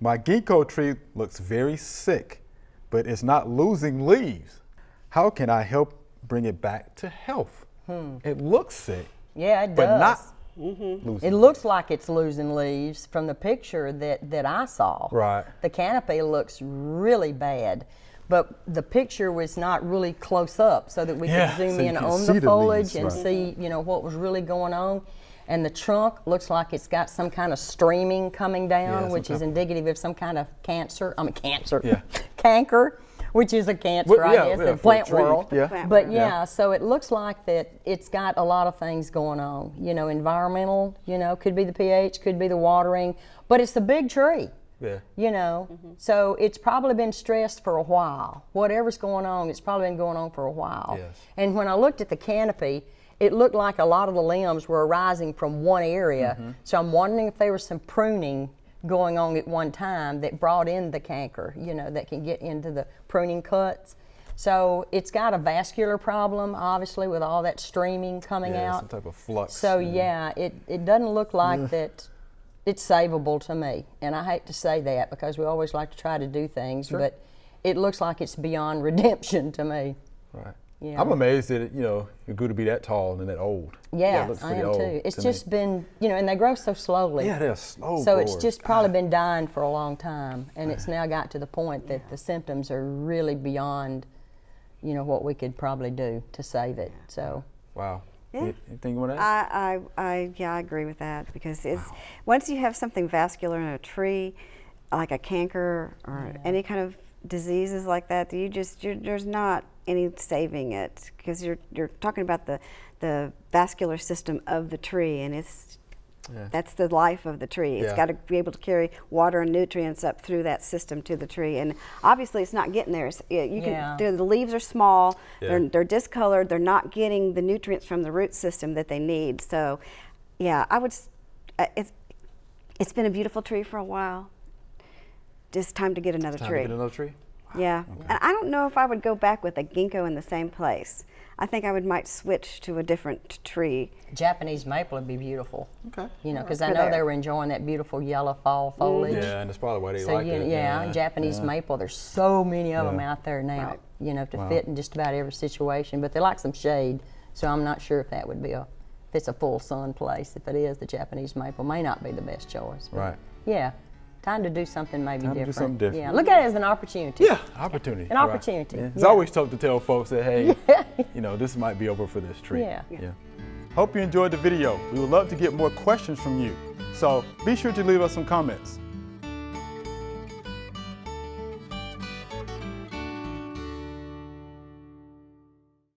My ginkgo tree looks very sick, but it's not losing leaves. How can I help bring it back to health? It looks sick. Yeah, it does. But not losing. It looks like it's losing leaves from the picture that I saw. Right. The canopy looks really bad, but the picture was not really close up so that we could zoom in on the foliage and see, you know, what was really going on. And the trunk looks like it's got some kind of streaming coming down, which is indicative of some kind of cancer. Canker, which is a cancer, I guess, in plant world. But so it looks like that it's got a lot of things going on. You know, environmental, you know, could be the pH, could be the watering, but it's a big tree. You know, so it's probably been stressed for a while. Whatever's going on, it's probably been going on for a while. And when I looked at the canopy, it looked like a lot of the limbs were arising from one area. So I'm wondering if there was some pruning going on at one time that brought in the canker, you know, that can get into the pruning cuts. So it's got a vascular problem, obviously, with all that streaming coming out. Some type of flux. So it doesn't look like that it's savable to me. And I hate to say that because we always like to try to do things, but it looks like it's beyond redemption to me. Right. Yeah. I'm amazed that, you know, it grew to be that tall and that old. Yeah, I am too. It's just been, you know, and they grow so slowly. Yeah, they're slow So it's just probably been dying for a long time. And it's now got to the point that the symptoms are really beyond, you know, what we could probably do to save it. So. Wow. Anything you want to add? I agree with that because it's once you have something vascular in a tree, like a canker or any kind of diseases like that, there's not any saving it because you're talking about the vascular system of the tree, and that's the life of the tree. It's got to be able to carry water and nutrients up through that system to the tree, and obviously it's not getting there. The leaves are small, they're discolored, they're not getting the nutrients from the root system that they need. So I would it's been a beautiful tree for a while. Just time to get another tree. Time to get another tree? Yeah, and I don't know if I would go back with a ginkgo in the same place. I think I might switch to a different tree. Japanese maple would be beautiful. Okay. You know, because I know they were enjoying that beautiful yellow fall foliage. Yeah, and that's probably why they like it. Yeah, Japanese maple, there's so many of them out there now, you know, to fit in just about every situation. But they like some shade, so I'm not sure if that would be if it's a full sun place. If it is, the Japanese maple may not be the best choice. But yeah. Time to do something maybe different. Do something different. Yeah, look at it as an opportunity. Yeah, opportunity. An opportunity. Yeah. It's always tough to tell folks that, hey, you know, this might be over for this tree. Yeah. Hope you enjoyed the video. We would love to get more questions from you. So be sure to leave us some comments.